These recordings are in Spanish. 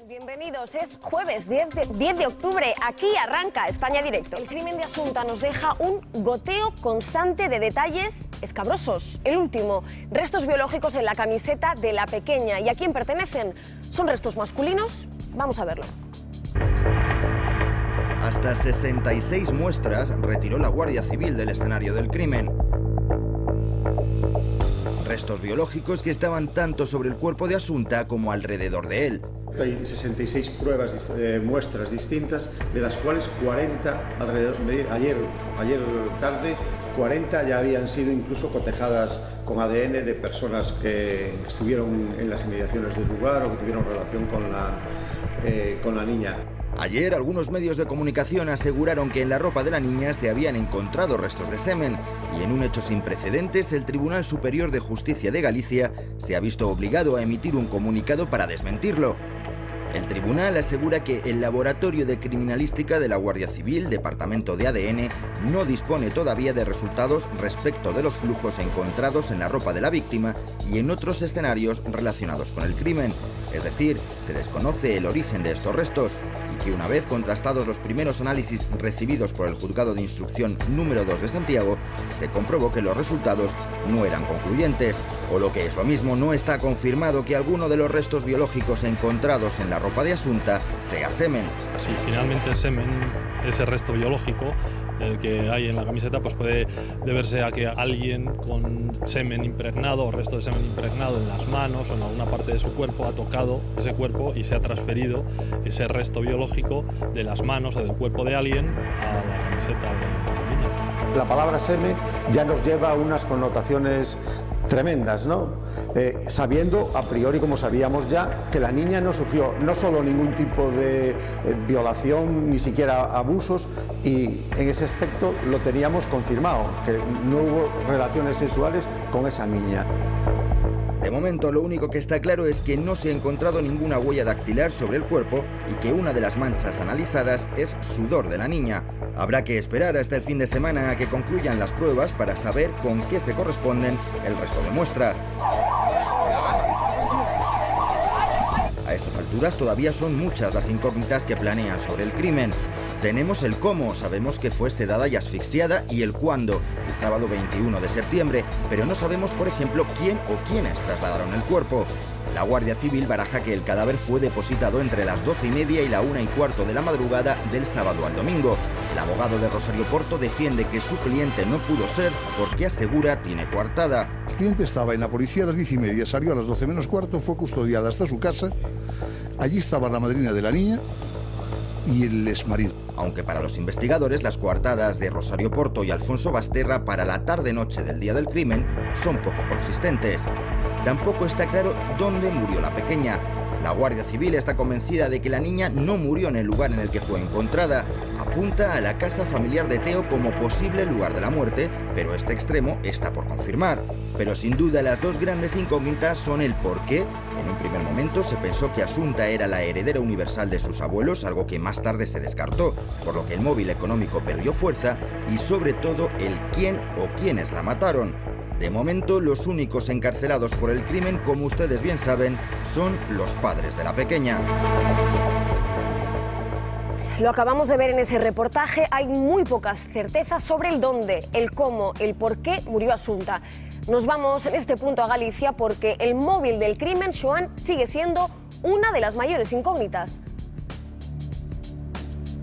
Bienvenidos, es jueves 10 de octubre, aquí arranca España Directo. El crimen de Asunta nos deja un goteo constante de detalles escabrosos. El último, restos biológicos en la camiseta de la pequeña. ¿Y a quién pertenecen? ¿Son restos masculinos? Vamos a verlo. Hasta 66 muestras retiró la Guardia Civil del escenario del crimen. Restos biológicos que estaban tanto sobre el cuerpo de Asunta como alrededor de él. Hay 66 pruebas, muestras distintas, de las cuales 40, ayer tarde, 40 ya habían sido incluso cotejadas con ADN de personas que estuvieron en las inmediaciones del lugar o que tuvieron relación con la niña. Ayer algunos medios de comunicación aseguraron que en la ropa de la niña se habían encontrado restos de semen y en un hecho sin precedentes el Tribunal Superior de Justicia de Galicia se ha visto obligado a emitir un comunicado para desmentirlo. El tribunal asegura que el Laboratorio de Criminalística de la Guardia Civil, Departamento de ADN, no dispone todavía de resultados respecto de los flujos encontrados en la ropa de la víctima y en otros escenarios relacionados con el crimen. Es decir, se desconoce el origen de estos restos y que una vez contrastados los primeros análisis recibidos por el Juzgado de Instrucción número 2 de Santiago, se comprobó que los resultados no eran concluyentes. O lo que es lo mismo, no está confirmado que alguno de los restos biológicos encontrados en la ropa de Asunta sea semen. Si finalmente el semen, ese resto biológico que hay en la camiseta, pues puede deberse a que alguien con semen impregnado o resto de semen impregnado en las manos o en alguna parte de su cuerpo ha tocado ese cuerpo y se ha transferido ese resto biológico de las manos o del cuerpo de alguien a la camiseta de la niña. La palabra semen ya nos lleva a unas connotaciones tremendas, ¿no? Sabiendo a priori, como sabíamos ya, que la niña no sufrió no solo ningún tipo de violación, ni siquiera abusos, y en ese aspecto lo teníamos confirmado, que no hubo relaciones sexuales con esa niña. De momento, lo único que está claro es que no se ha encontrado ninguna huella dactilar sobre el cuerpo y que una de las manchas analizadas es sudor de la niña. Habrá que esperar hasta el fin de semana a que concluyan las pruebas para saber con qué se corresponden el resto de muestras. A estas alturas todavía son muchas las incógnitas que planean sobre el crimen. Tenemos el cómo, sabemos que fue sedada y asfixiada, y el cuándo, el sábado 21 de septiembre, pero no sabemos, por ejemplo, quién o quiénes trasladaron el cuerpo. La Guardia Civil baraja que el cadáver fue depositado entre las 12:30 y la 1:15 de la madrugada del sábado al domingo. El abogado de Rosario Porto defiende que su cliente no pudo ser porque asegura tiene coartada. El cliente estaba en la policía a las 10:30, salió a las 12 menos cuarto, fue custodiada hasta su casa. Allí estaba la madrina de la niña y el exmarido. Aunque para los investigadores las coartadas de Rosario Porto y Alfonso Basterra para la tarde-noche del día del crimen son poco consistentes. Tampoco está claro dónde murió la pequeña. La Guardia Civil está convencida de que la niña no murió en el lugar en el que fue encontrada. Apunta a la casa familiar de Teo como posible lugar de la muerte, pero este extremo está por confirmar. Pero sin duda las dos grandes incógnitas son el por qué. En un primer momento se pensó que Asunta era la heredera universal de sus abuelos, algo que más tarde se descartó, por lo que el móvil económico perdió fuerza, y sobre todo el quién o quiénes la mataron. De momento, los únicos encarcelados por el crimen, como ustedes bien saben, son los padres de la pequeña. Lo acabamos de ver en ese reportaje, hay muy pocas certezas sobre el dónde, el cómo, el por qué murió Asunta. Nos vamos en este punto a Galicia porque el móvil del crimen, Xoán, sigue siendo una de las mayores incógnitas.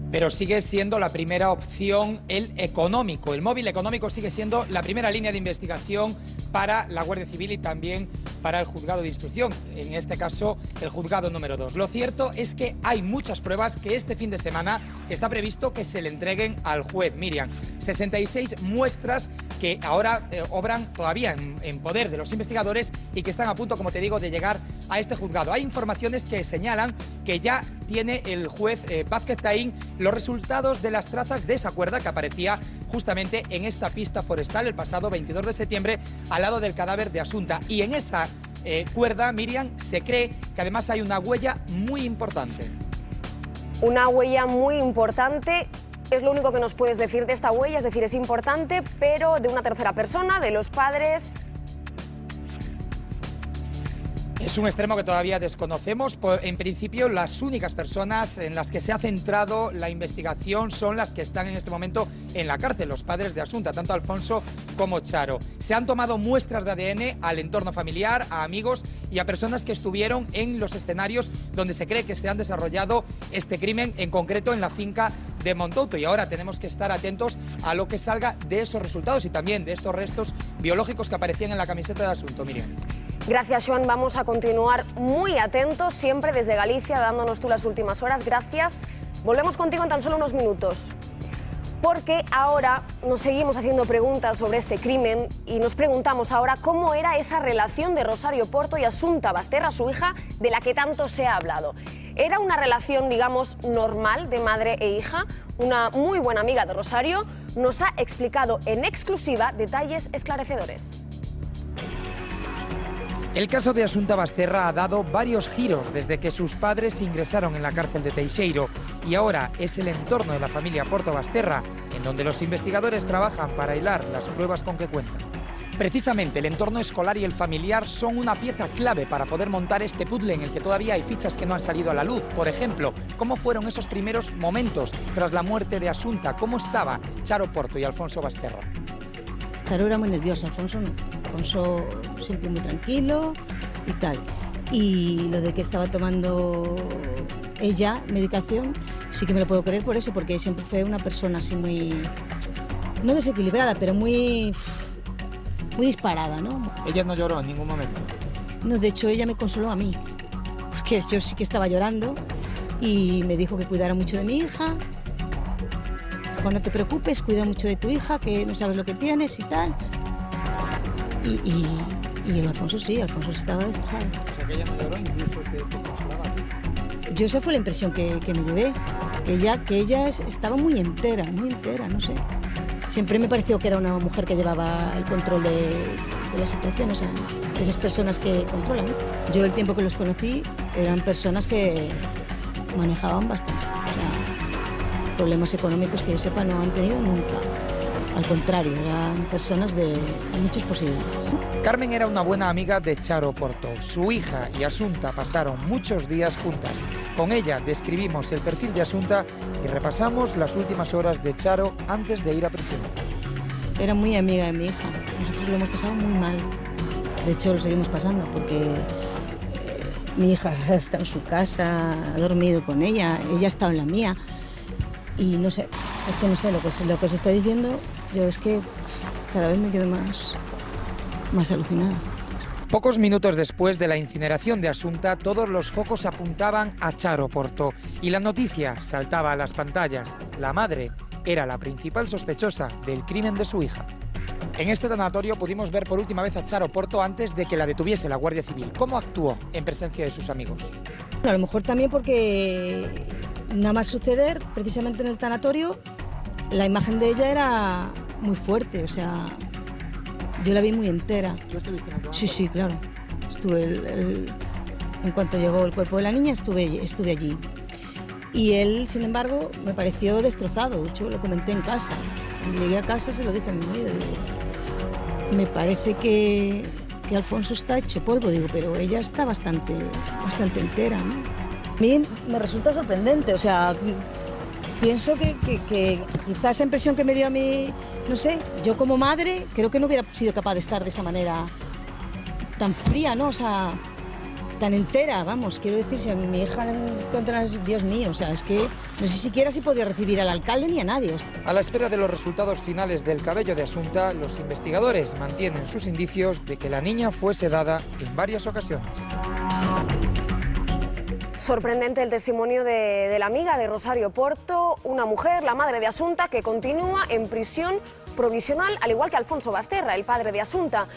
Pero sigue siendo la primera opción el económico. El móvil económico sigue siendo la primera línea de investigación para la Guardia Civil y también para el Juzgado de Instrucción, en este caso el Juzgado número 2. Lo cierto es que hay muchas pruebas que este fin de semana está previsto que se le entreguen al juez. Miriam, 66 muestras que ahora obran todavía en poder de los investigadores y que están a punto, como te digo, de llegar a este juzgado. Hay informaciones que señalan que ya tiene el juez Vázquez Taín los resultados de las trazas de esa cuerda que aparecía justamente en esta pista forestal el pasado 22 de septiembre al lado del cadáver de Asunta. Y en esa cuerda, Miriam, se cree que además hay una huella muy importante. Una huella muy importante. Es lo único que nos puedes decir de esta huella, es decir, es importante, pero de una tercera persona, de los padres. Es un extremo que todavía desconocemos. En principio, las únicas personas en las que se ha centrado la investigación son las que están en este momento en la cárcel, los padres de Asunta, tanto Alfonso como Charo. Se han tomado muestras de ADN al entorno familiar, a amigos y a personas que estuvieron en los escenarios donde se cree que se han desarrollado este crimen, en concreto en la finca de Montouto. Y ahora tenemos que estar atentos a lo que salga de esos resultados y también de estos restos biológicos que aparecían en la camiseta de Asunto. Miriam. Gracias, Joan. Vamos a continuar muy atentos, siempre desde Galicia, dándonos tú las últimas horas. Gracias. Volvemos contigo en tan solo unos minutos, porque ahora nos seguimos haciendo preguntas sobre este crimen y nos preguntamos ahora cómo era esa relación de Rosario Porto y Asunta Basterra, su hija, de la que tanto se ha hablado. Era una relación, digamos, normal de madre e hija. Una muy buena amiga de Rosario nos ha explicado en exclusiva detalles esclarecedores. El caso de Asunta Basterra ha dado varios giros desde que sus padres ingresaron en la cárcel de Teixeiro y ahora es el entorno de la familia Porto Basterra en donde los investigadores trabajan para hilar las pruebas con que cuentan. Precisamente el entorno escolar y el familiar son una pieza clave para poder montar este puzzle en el que todavía hay fichas que no han salido a la luz. Por ejemplo, ¿cómo fueron esos primeros momentos tras la muerte de Asunta? ¿Cómo estaba Charo Porto y Alfonso Basterra? Charo era muy nerviosa, Alfonso no. Alfonso siempre muy tranquilo y tal. Y lo de que estaba tomando ella medicación, sí que me lo puedo creer por eso, porque siempre fue una persona así muy, no desequilibrada, pero muy disparada, ¿no? Ella no lloró en ningún momento. No, de hecho ella me consoló a mí, porque yo sí que estaba llorando y me dijo que cuidara mucho de mi hija. Dijo, no te preocupes, cuida mucho de tu hija, que no sabes lo que tienes y tal. Y Alfonso sí, Alfonso estaba destrozado. O sea, que ella no lloró, incluso te consolaba a ti. Yo esa fue la impresión que me llevé, que ella estaba muy entera, no sé. Siempre me pareció que era una mujer que llevaba el control de la situación, o sea, esas personas que controlan. Yo el tiempo que los conocí eran personas que manejaban bastante. O sea, problemas económicos que yo sepa no han tenido nunca. Al contrario, eran personas de muchas posibilidades. Carmen era una buena amiga de Charo Porto. Su hija y Asunta pasaron muchos días juntas. Con ella describimos el perfil de Asunta y repasamos las últimas horas de Charo antes de ir a prisión. Era muy amiga de mi hija. Nosotros lo hemos pasado muy mal. De hecho, lo seguimos pasando porque mi hija está en su casa, ha dormido con ella, ella ha estado en la mía. Y no sé, es que no sé lo que se está diciendo. Yo es que cada vez me quedo más alucinada. Pocos minutos después de la incineración de Asunta, todos los focos apuntaban a Charo Porto y la noticia saltaba a las pantallas. La madre era la principal sospechosa del crimen de su hija. En este tanatorio pudimos ver por última vez a Charo Porto antes de que la detuviese la Guardia Civil. ¿Cómo actuó en presencia de sus amigos? A lo mejor también porque nada más suceder, precisamente en el tanatorio, la imagen de ella era muy fuerte, o sea, yo la vi muy entera. ¿Tú estuviste en el tanatorio? Sí, claro. Estuve en cuanto llegó el cuerpo de la niña, estuve allí. Y él, sin embargo, me pareció destrozado. De hecho, lo comenté en casa. Cuando llegué a casa se lo dije a mi marido. Digo, me parece que Alfonso está hecho polvo, digo, pero ella está bastante entera, ¿no? A mí me resulta sorprendente, o sea, pienso que quizás esa impresión que me dio a mí, no sé, yo como madre creo que no hubiera sido capaz de estar de esa manera tan fría, ¿no? O sea, tan entera, vamos, quiero decir, si a mi hija la encuentran, Dios mío, o sea, es que no sé siquiera si podía recibir al alcalde ni a nadie. A la espera de los resultados finales del cabello de Asunta, los investigadores mantienen sus indicios de que la niña fue sedada en varias ocasiones. Sorprendente el testimonio de la amiga de Rosario Porto, una mujer, la madre de Asunta, que continúa en prisión provisional, al igual que Alfonso Basterra, el padre de Asunta.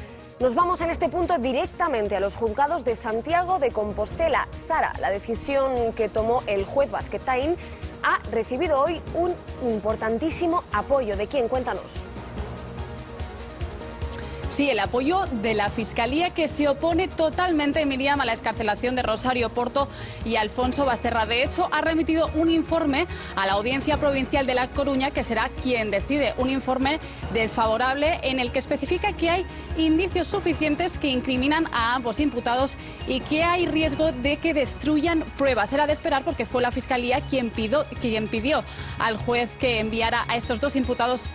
Nos vamos en este punto directamente a los juzgados de Santiago de Compostela. Sara, la decisión que tomó el juez Vázquez Taín ha recibido hoy un importantísimo apoyo. ¿De quién? Cuéntanos. Sí, el apoyo de la Fiscalía, que se opone totalmente, Miriam, a la excarcelación de Rosario Porto y Alfonso Basterra. De hecho, ha remitido un informe a la Audiencia Provincial de La Coruña, que será quien decide. Un informe desfavorable en el que especifica que hay indicios suficientes que incriminan a ambos imputados y que hay riesgo de que destruyan pruebas. Era de esperar, porque fue la Fiscalía quien pidió al juez que enviara a estos dos imputados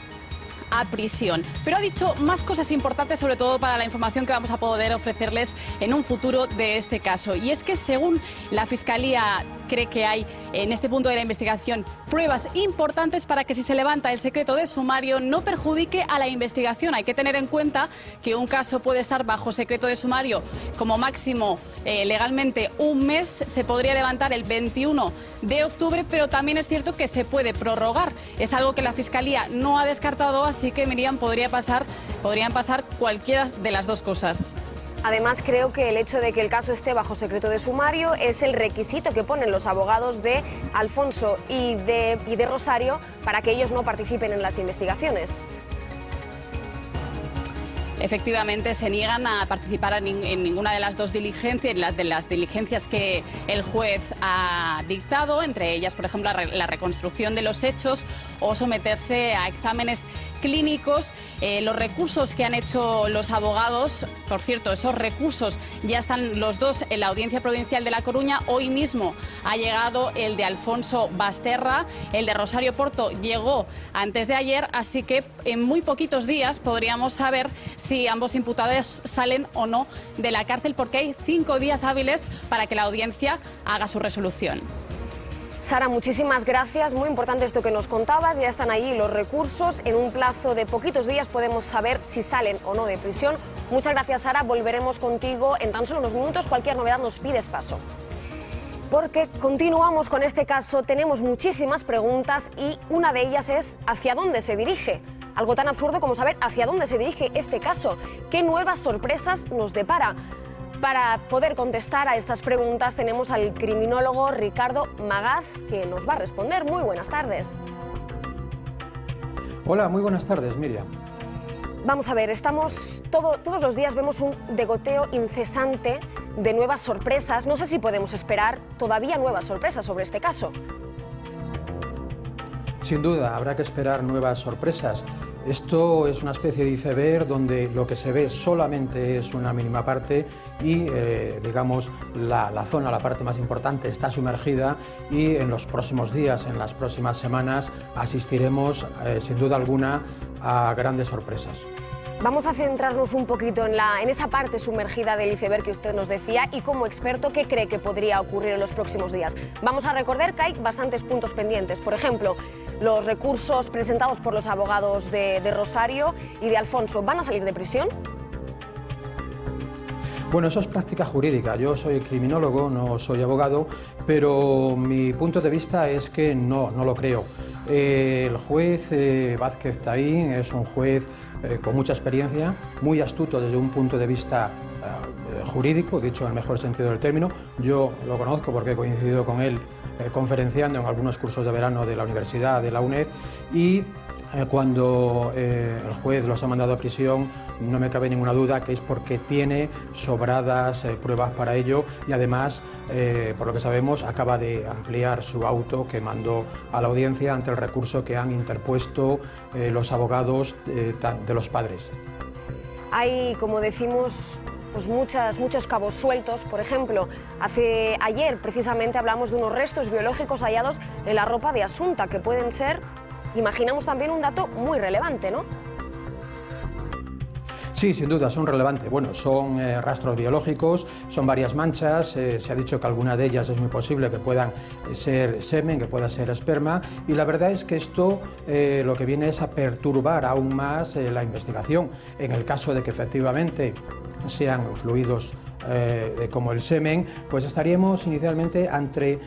a prisión. Pero ha dicho más cosas importantes, sobre todo para la información que vamos a poder ofrecerles en un futuro de este caso. Y es que, según la Fiscalía, cree que hay en este punto de la investigación pruebas importantes para que, si se levanta el secreto de sumario, no perjudique a la investigación. Hay que tener en cuenta que un caso puede estar bajo secreto de sumario como máximo legalmente un mes. Se podría levantar el 21 de octubre, pero también es cierto que se puede prorrogar. Es algo que la Fiscalía no ha descartado, así que, Miriam, podrían pasar cualquiera de las dos cosas. Además, creo que el hecho de que el caso esté bajo secreto de sumario es el requisito que ponen los abogados de Alfonso y de Rosario para que ellos no participen en las investigaciones. Efectivamente, se niegan a participar en ninguna de las dos diligencias, de las diligencias que el juez ha dictado, entre ellas, por ejemplo, la reconstrucción de los hechos o someterse a exámenes clínicos. Los recursos que han hecho los abogados, por cierto, esos recursos ya están los dos en la Audiencia Provincial de La Coruña. Hoy mismo ha llegado el de Alfonso Basterra, el de Rosario Porto llegó antes de ayer, así que en muy poquitos días podríamos saber si ambos imputados salen o no de la cárcel, porque hay 5 días hábiles para que la audiencia haga su resolución. Sara, muchísimas gracias. Muy importante esto que nos contabas. Ya están ahí los recursos. En un plazo de poquitos días podemos saber si salen o no de prisión. Muchas gracias, Sara. Volveremos contigo en tan solo unos minutos. Cualquier novedad nos pides paso. Porque continuamos con este caso. Tenemos muchísimas preguntas y una de ellas es ¿hacia dónde se dirige? Algo tan absurdo como saber hacia dónde se dirige este caso. ¿Qué nuevas sorpresas nos depara? Para poder contestar a estas preguntas tenemos al criminólogo Ricardo Magaz, que nos va a responder. Muy buenas tardes. Hola, muy buenas tardes, Miriam. Vamos a ver, todos los días vemos un degoteo incesante de nuevas sorpresas. No sé si podemos esperar todavía nuevas sorpresas sobre este caso. Sin duda, habrá que esperar nuevas sorpresas. Esto es una especie de iceberg donde lo que se ve solamente es una mínima parte y, digamos, la parte más importante está sumergida, y en los próximos días, en las próximas semanas, asistiremos, sin duda alguna, a grandes sorpresas. Vamos a centrarnos un poquito en esa parte sumergida del iceberg que usted nos decía, y como experto, ¿qué cree que podría ocurrir en los próximos días? Vamos a recordar que hay bastantes puntos pendientes. Por ejemplo, los recursos presentados por los abogados de Rosario y de Alfonso, ¿van a salir de prisión? Bueno, eso es práctica jurídica. Yo soy criminólogo, no soy abogado, pero mi punto de vista es que no lo creo. El juez Vázquez Taín es un juez con mucha experiencia, muy astuto desde un punto de vista jurídico, dicho en el mejor sentido del término. Yo lo conozco porque he coincidido con él conferenciando en algunos cursos de verano de la Universidad de la UNED, y cuando el juez los ha mandado a prisión, no me cabe ninguna duda que es porque tiene sobradas pruebas para ello, y además, por lo que sabemos, acaba de ampliar su auto que mandó a la audiencia ante el recurso que han interpuesto los abogados de los padres. Hay, como decimos, pues muchos cabos sueltos. Por ejemplo, ayer precisamente hablamos de unos restos biológicos hallados en la ropa de Asunta, que pueden ser, imaginamos, también un dato muy relevante, ¿no? Sí, sin duda, son relevantes. Bueno, son rastros biológicos, son varias manchas. Se ha dicho que alguna de ellas es muy posible que puedan ser semen, que pueda ser esperma, y la verdad es que esto lo que viene es a perturbar aún más la investigación. En el caso de que efectivamente sean fluidos como el semen, pues estaríamos inicialmente ante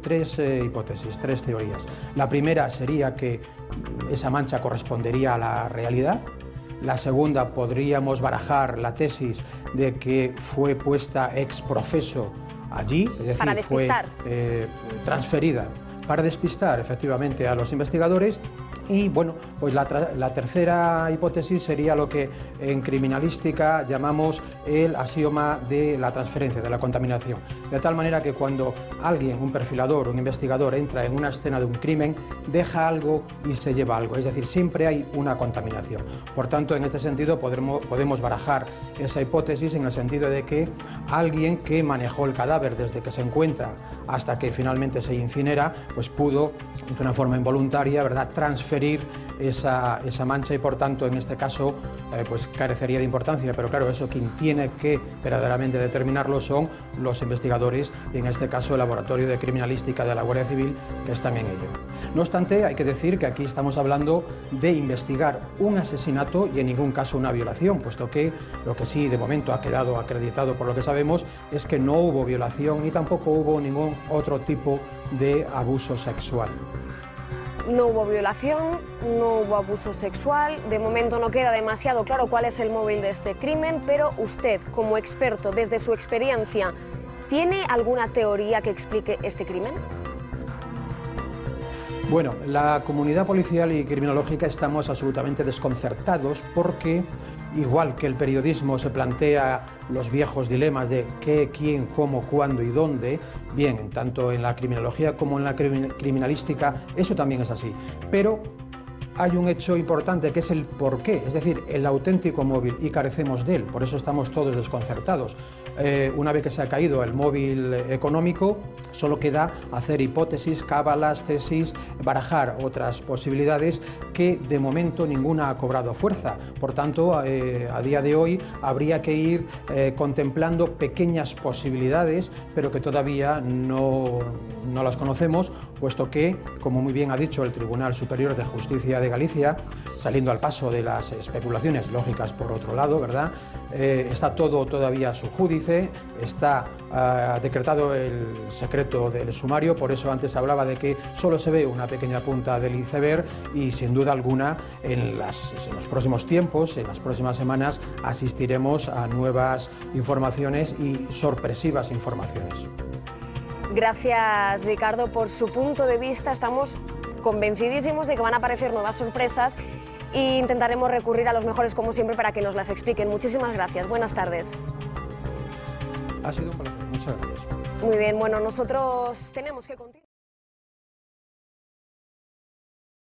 tres hipótesis, tres teorías. La primera sería que esa mancha correspondería a la realidad. La segunda, podríamos barajar la tesis de que fue puesta ex professo allí, es decir, para despistar. Fue transferida para despistar efectivamente a los investigadores. Y bueno, pues la tercera hipótesis sería lo que en criminalística llamamos el axioma de la transferencia, de la contaminación. De tal manera que cuando alguien, un perfilador, un investigador, entra en una escena de un crimen, deja algo y se lleva algo. Es decir, siempre hay una contaminación. Por tanto, en este sentido podemos barajar esa hipótesis en el sentido de que alguien que manejó el cadáver desde que se encuentra hasta que finalmente se incinera, pues pudo, de una forma involuntaria, ¿verdad?, transferir esa mancha y por tanto en este caso pues carecería de importancia, pero claro, eso quien tiene que verdaderamente determinarlo son los investigadores y en este caso el Laboratorio de Criminalística de la Guardia Civil, que están en ello. No obstante, hay que decir que aquí estamos hablando de investigar un asesinato y en ningún caso una violación, puesto que lo que sí de momento ha quedado acreditado por lo que sabemos es que no hubo violación y tampoco hubo ningún otro tipo de abuso sexual. No hubo violación, no hubo abuso sexual, de momento no queda demasiado claro cuál es el móvil de este crimen, pero usted, como experto, desde su experiencia, ¿tiene alguna teoría que explique este crimen? Bueno, la comunidad policial y criminológica estamos absolutamente desconcertados porque, igual que el periodismo se plantea los viejos dilemas de qué, quién, cómo, cuándo y dónde, bien, tanto en la criminología como en la criminalística, eso también es así. Pero hay un hecho importante que es el porqué, es decir, el auténtico móvil, y carecemos de él, por eso estamos todos desconcertados. Una vez que se ha caído el móvil económico, solo queda hacer hipótesis, cábalas, tesis, barajar otras posibilidades que de momento ninguna ha cobrado fuerza. Por tanto, a día de hoy habría que ir contemplando pequeñas posibilidades, pero que todavía no las conocemos, puesto que, como muy bien ha dicho el Tribunal Superior de Justicia de Galicia, saliendo al paso de las especulaciones lógicas por otro lado, ¿verdad?, está todo todavía a su júdice, está decretado el secreto del sumario, por eso antes hablaba de que solo se ve una pequeña punta del iceberg y sin duda alguna en los próximos tiempos, en las próximas semanas, asistiremos a nuevas informaciones y sorpresivas informaciones. Gracias, Ricardo, por su punto de vista. Estamos convencidísimos de que van a aparecer nuevas sorpresas e intentaremos recurrir a los mejores como siempre para que nos las expliquen. Muchísimas gracias. Buenas tardes. Ha sido un placer. Muchas gracias. Muy bien, bueno, nosotros tenemos que continuar.